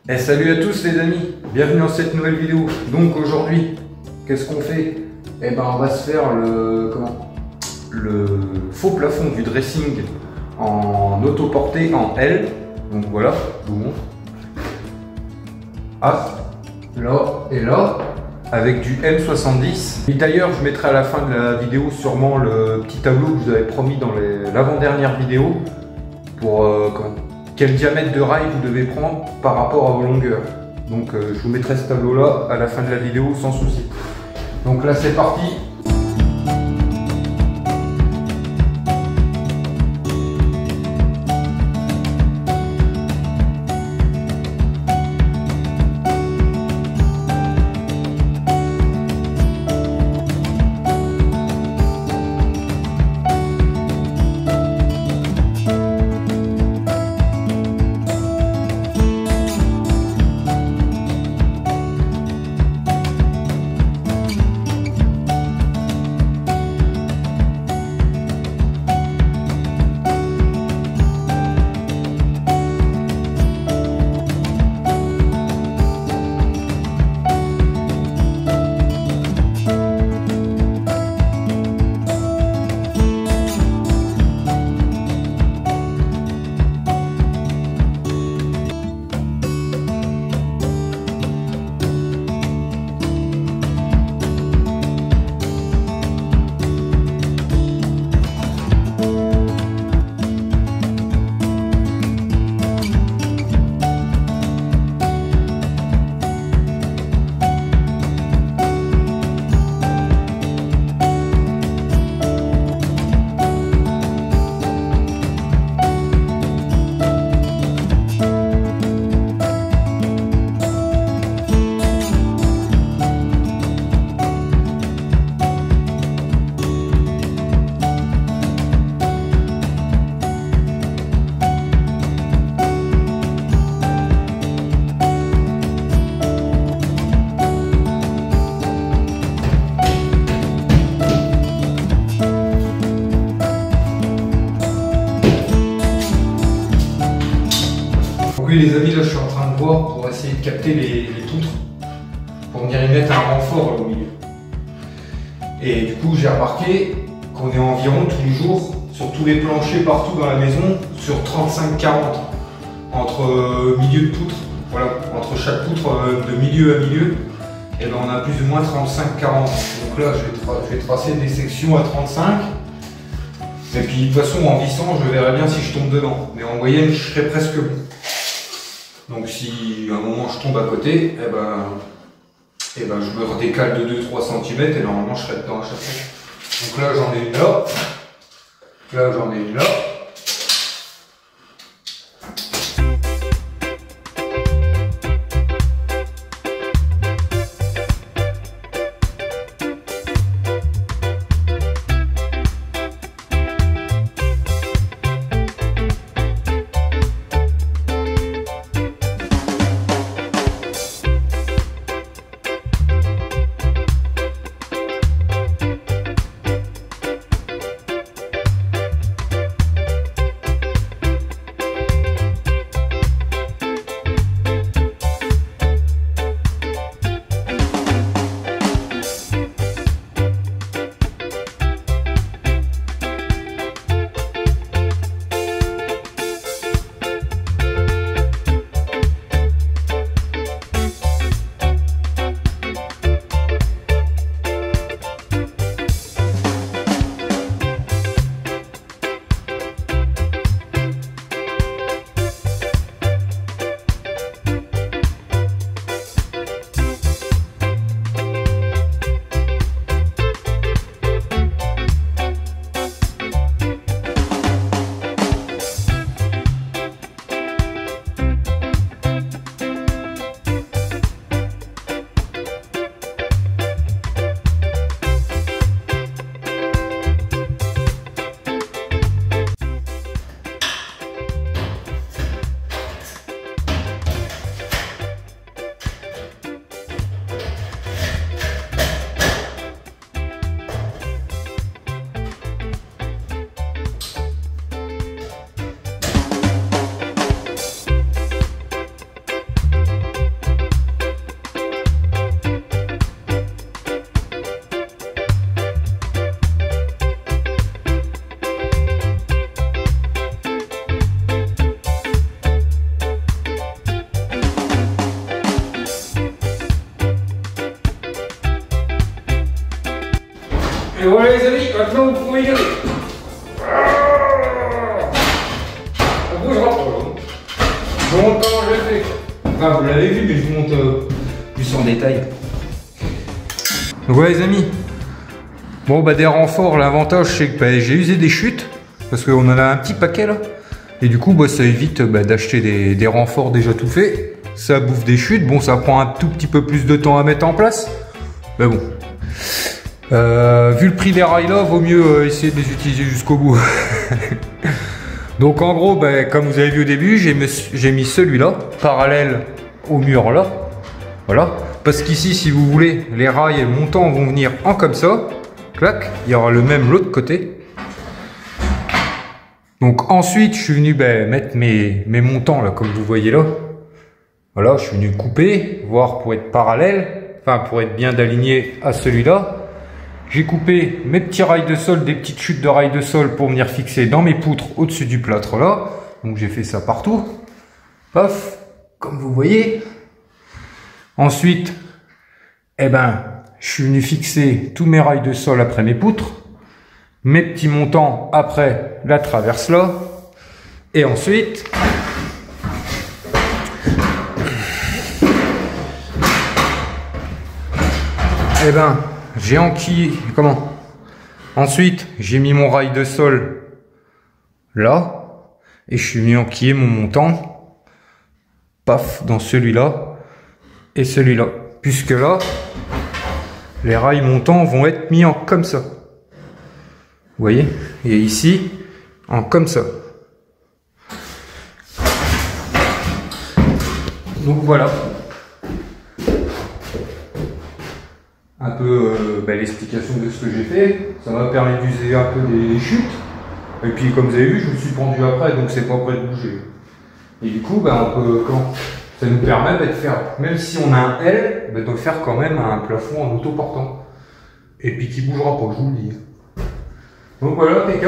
Et salut à tous les amis, bienvenue dans cette nouvelle vidéo. Donc aujourd'hui, qu'est-ce qu'on fait? Eh ben on va se faire le faux plafond du dressing en autoporté en L. Donc voilà, je vous montre. Ah, là et là, avec du M70. Et d'ailleurs, je mettrai à la fin de la vidéo sûrement le petit tableau que je vous avais promis dans l'avant-dernière vidéo pour quel diamètre de rail vous devez prendre par rapport à vos longueurs. Donc je vous mettrai ce tableau là à la fin de la vidéo sans souci. Donc là c'est parti. Oui les amis, là je suis en train de voir pour essayer de capter les poutres pour venir y mettre un renfort au milieu. Et du coup j'ai remarqué qu'on est environ tous les jours sur tous les planchers partout dans la maison sur 35-40 entre milieu de poutre, voilà, entre chaque poutre de milieu à milieu, et ben on a plus ou moins 35-40. Donc là je vais tracer des sections à 35. Et puis de toute façon en vissant je verrai bien si je tombe dedans. Mais en moyenne je serai presque bon. Donc si à un moment je tombe à côté, eh ben, je me redécale de 2-3 cm et normalement je serai dedans à chaque fois. Donc là j'en ai une là, là j'en ai une là. Et voilà les amis, maintenant vous pouvez y aller. On bougera pas. Je vous montre comment je le fais. Enfin, vous l'avez vu, mais je vous montre plus en détail. Donc voilà les amis. Bon bah des renforts, l'avantage c'est que bah, j'ai usé des chutes. Parce qu'on en a un petit paquet là. Et du coup bah, ça évite d'acheter des renforts déjà tout faits. Ça bouffe des chutes. Bon, ça prend un tout petit peu plus de temps à mettre en place. Mais bon. Vu le prix des rails là, vaut mieux essayer de les utiliser jusqu'au bout. Donc en gros, bah, comme vous avez vu au début, j'ai mis celui-là, parallèle au mur là. Voilà. Parce qu'ici, si vous voulez, les rails montants vont venir en comme ça. Clac. Il y aura le même l'autre côté. Donc ensuite, je suis venu mettre mes montants là, comme vous voyez là. Voilà, je suis venu couper, voir pour être parallèle, enfin pour être bien aligné à celui-là. J'ai coupé mes petits rails de sol, des petites chutes de rails de sol pour venir fixer dans mes poutres au-dessus du plâtre là. Donc j'ai fait ça partout. Paf, comme vous voyez. Ensuite, je suis venu fixer tous mes rails de sol après mes poutres. Mes petits montants après la traverse là. Et ensuite, j'ai enquillé, ensuite, j'ai mis mon rail de sol là, et je suis venu enquiller mon montant, paf, dans celui-là, et celui-là. Puisque là, les rails montants vont être mis en comme ça. Vous voyez? Et ici, en comme ça. Donc voilà. Un peu l'explication de ce que j'ai fait. Ça m'a permis d'user un peu des chutes. Et puis comme vous avez vu, je me suis pendu après, donc c'est pas prêt de bouger. Et du coup, ça nous permet de faire, même si on a un L, de faire quand même un plafond en autoportant. Et puis qui bougera pas, je vous le dis. Donc voilà, PK.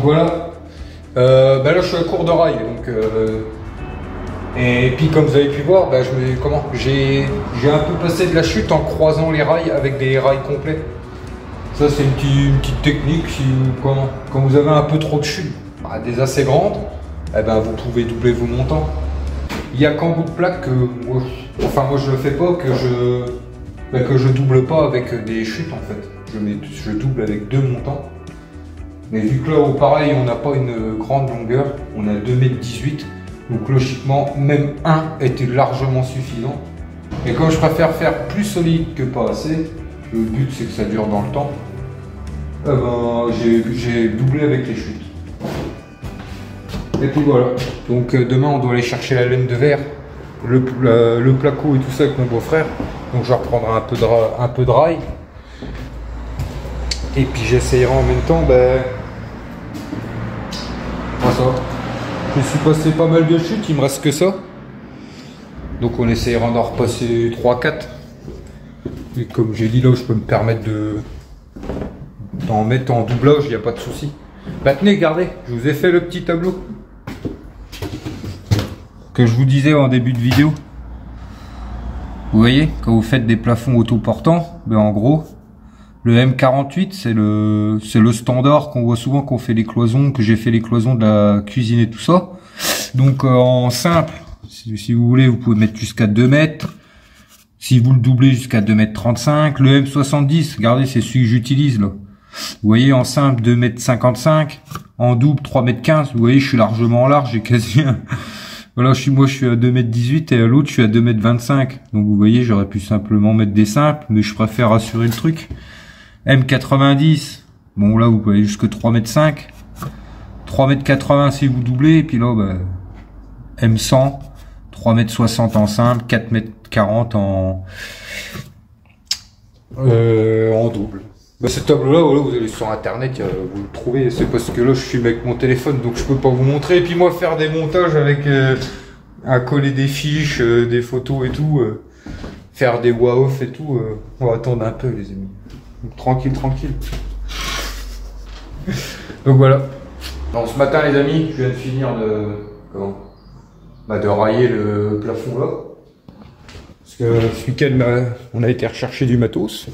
Voilà. Là je suis à court de rail, donc et puis comme vous avez pu voir, j'ai un peu passé de la chute en croisant les rails avec des rails complets. Ça c'est une petite technique. Quand vous avez un peu trop de chute, des assez grandes, vous pouvez doubler vos montants. Il n'y a qu'en bout de plaque que moi je le fais pas, que je double pas avec des chutes en fait. Je double avec 2 montants. Mais vu que là, pareil, on n'a pas une grande longueur, on a 2,18 m, donc logiquement, même un était largement suffisant. Et comme je préfère faire plus solide que pas assez, le but c'est que ça dure dans le temps, j'ai doublé avec les chutes. Et puis voilà, donc demain on doit aller chercher la laine de verre, le placo et tout ça avec mon beau-frère, donc je reprendrai un peu de rail. Et puis j'essayerai en même temps, ben... voilà ça. Je suis passé pas mal de chutes, il me reste que ça. Donc on essayera d'en repasser 3-4. Et comme j'ai dit là, je peux me permettre d'en mettre en doublage, il n'y a pas de souci. Bah tenez, regardez, je vous ai fait le petit tableau que je vous disais en début de vidéo. Vous voyez, quand vous faites des plafonds autoportants, ben en gros, le M48, c'est le standard qu'on voit souvent quand on fait les cloisons, que j'ai fait les cloisons de la cuisine et tout ça. Donc en simple, si vous voulez, vous pouvez mettre jusqu'à 2 mètres. Si vous le doublez jusqu'à 2,35 m. Le M70, regardez, c'est celui que j'utilise là. Vous voyez, en simple 2,55 m, en double 3,15 m. Vous voyez, je suis largement large, j'ai quasi un... Voilà, moi je suis à 2,18 m et à l'autre je suis à 2,25 m. Donc vous voyez, j'aurais pu simplement mettre des simples, mais je préfère assurer le truc. M90, bon là vous pouvez aller jusque 3,5 m. 3,80 m si vous doublez, et puis là, bah, M100, 3,60 m en simple, 4,40 m en double. Bah, ce tableau-là, voilà, vous allez sur internet, vous le trouvez. C'est parce que là, je filme avec mon téléphone, donc je peux pas vous montrer. Et puis moi, faire des montages avec à coller des fiches, des photos et tout, faire des voix-off et tout. On va attendre un peu, les amis. Donc, tranquille, tranquille. Donc voilà. Donc ce matin, les amis, je viens de finir de railler le plafond là. Parce que ce week-end, on a été rechercher du matos.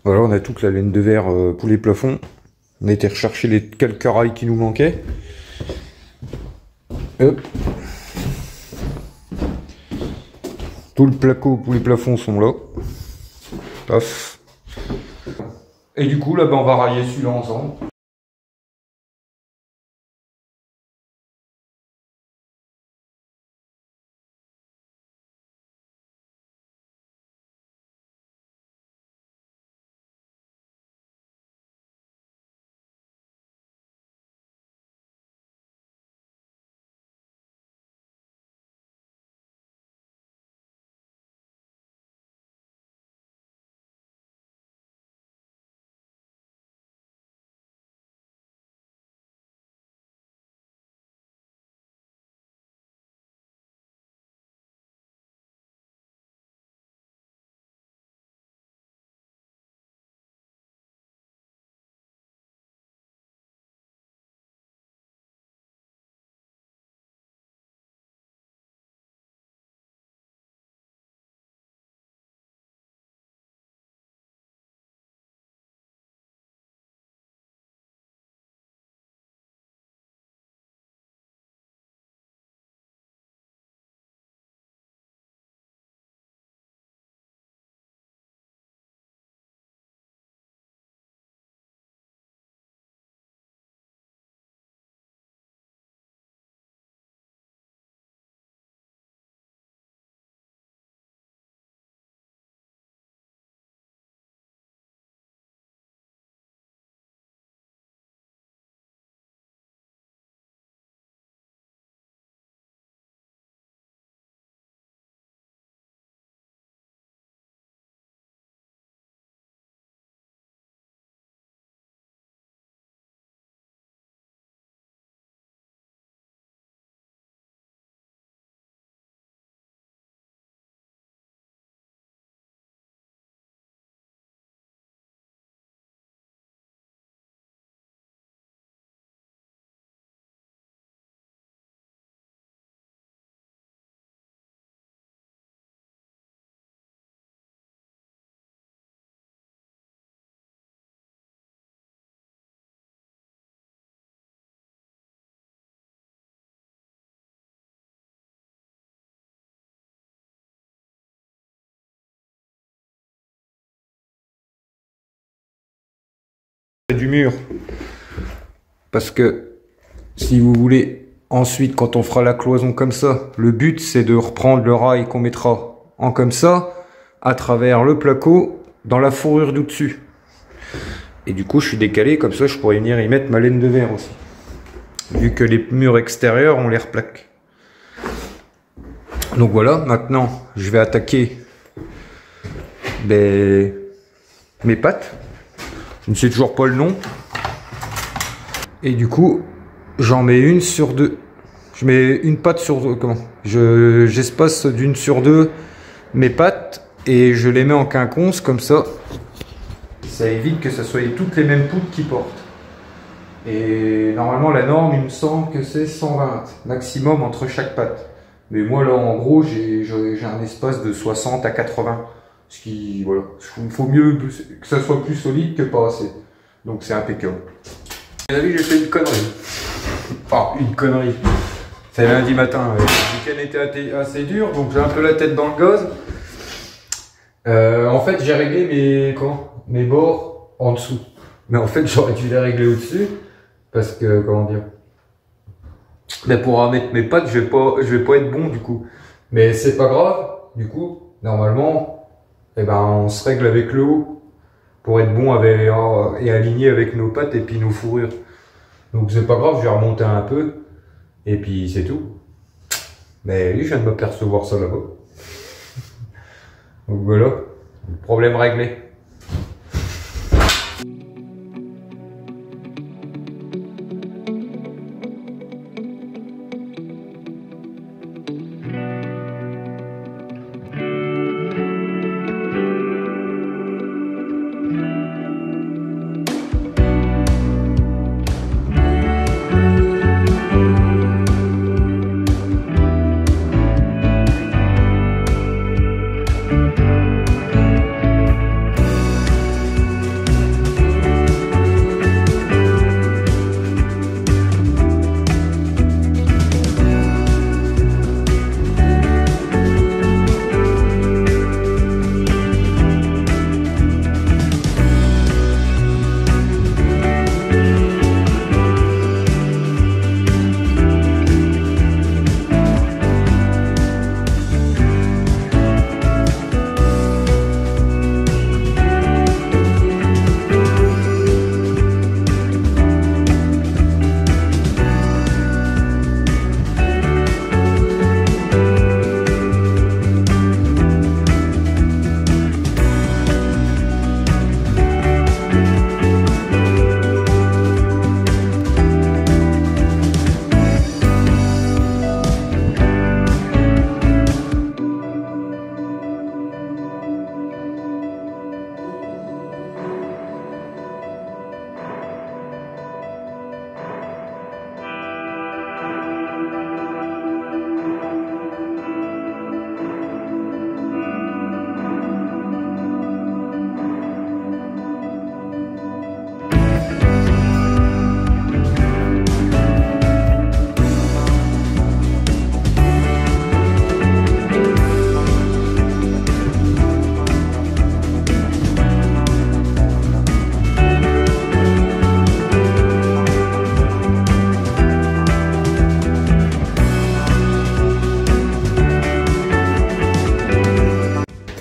Voilà, on a toute la laine de verre pour les plafonds. On a été rechercher les quelques rails qui nous manquaient. Hop. Tout le placo pour les plafonds sont là. Paf. Et du coup, là, ben, on va railler celui-là ensemble. Du mur, parce que si vous voulez ensuite, quand on fera la cloison comme ça, le but c'est de reprendre le rail qu'on mettra en comme ça à travers le placo dans la fourrure du dessus, et du coup je suis décalé comme ça, je pourrais venir y mettre ma laine de verre aussi, vu que les murs extérieurs on les replaque. Donc voilà, maintenant je vais attaquer mes pattes. Je ne sais toujours pas le nom. Et du coup, j'en mets une sur deux. Je mets une patte sur deux. Comment? J'espace d'une sur deux mes pattes et je les mets en quinconce comme ça. Ça évite que ça soit toutes les mêmes poutres qui portent. Et normalement, la norme, il me semble que c'est 120 maximum entre chaque patte. Mais moi, là, en gros, j'ai un espace de 60 à 80. Ce qui, voilà, il faut mieux que ça soit plus solide que pas assez. Donc, c'est impeccable. Mes amis, j'ai fait une connerie. Enfin, une connerie. C'est lundi matin. Le week-end était assez dur, donc j'ai un peu la tête dans le gaz. En fait, j'ai réglé mes bords en dessous. Mais en fait, j'aurais dû les régler au-dessus. Parce que, comment dire, mais pour mettre mes pattes, je vais pas être bon du coup. Mais c'est pas grave, du coup, normalement, eh ben, on se règle avec le haut pour être bon et aligné avec nos pattes et puis nos fourrures. Donc c'est pas grave, je vais remonter un peu et puis c'est tout. Mais lui, je viens de m'apercevoir ça là-bas. Donc voilà, problème réglé.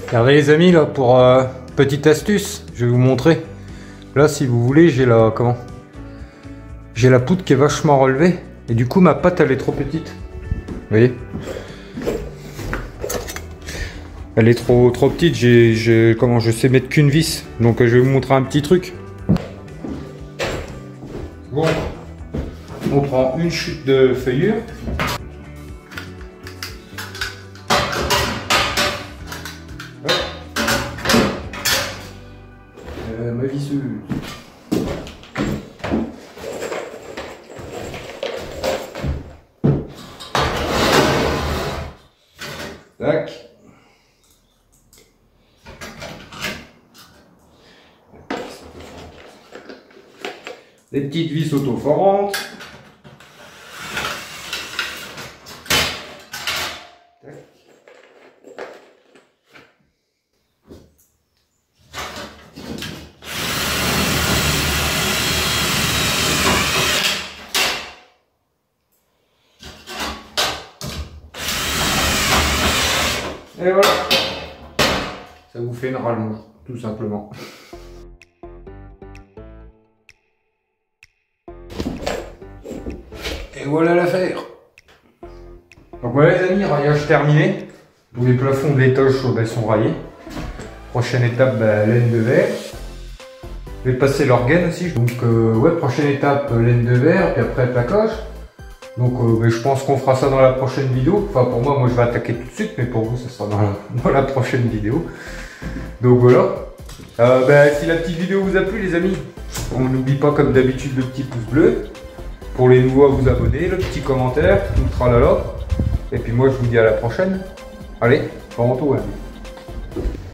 Regardez les amis, là, pour petite astuce, je vais vous montrer. Là, si vous voulez, j'ai la poutre qui est vachement relevée. Et du coup, ma patte, elle est trop petite. Vous voyez? Elle est trop petite, je sais mettre qu'une vis. Donc, je vais vous montrer un petit truc. Bon, on prend une chute de feuillure. Ma visseuse. Tac. Des petites vis autoforantes. Et voilà, ça vous fait une rallonge, tout simplement. Et voilà l'affaire. Donc voilà les amis, raillage terminé. Donc les plafonds de l'étage sont raillés. Prochaine étape, laine de verre. Je vais passer leur gaine aussi. Donc ouais, prochaine étape, laine de verre, puis après plaquage. Donc mais je pense qu'on fera ça dans la prochaine vidéo. Enfin pour moi je vais attaquer tout de suite, mais pour vous, ça sera dans la prochaine vidéo. Donc voilà. Si la petite vidéo vous a plu les amis, on n'oublie pas comme d'habitude le petit pouce bleu. Pour les nouveaux à vous abonner, le petit commentaire, tout le tralala. Et puis moi je vous dis à la prochaine. Allez, bon retour.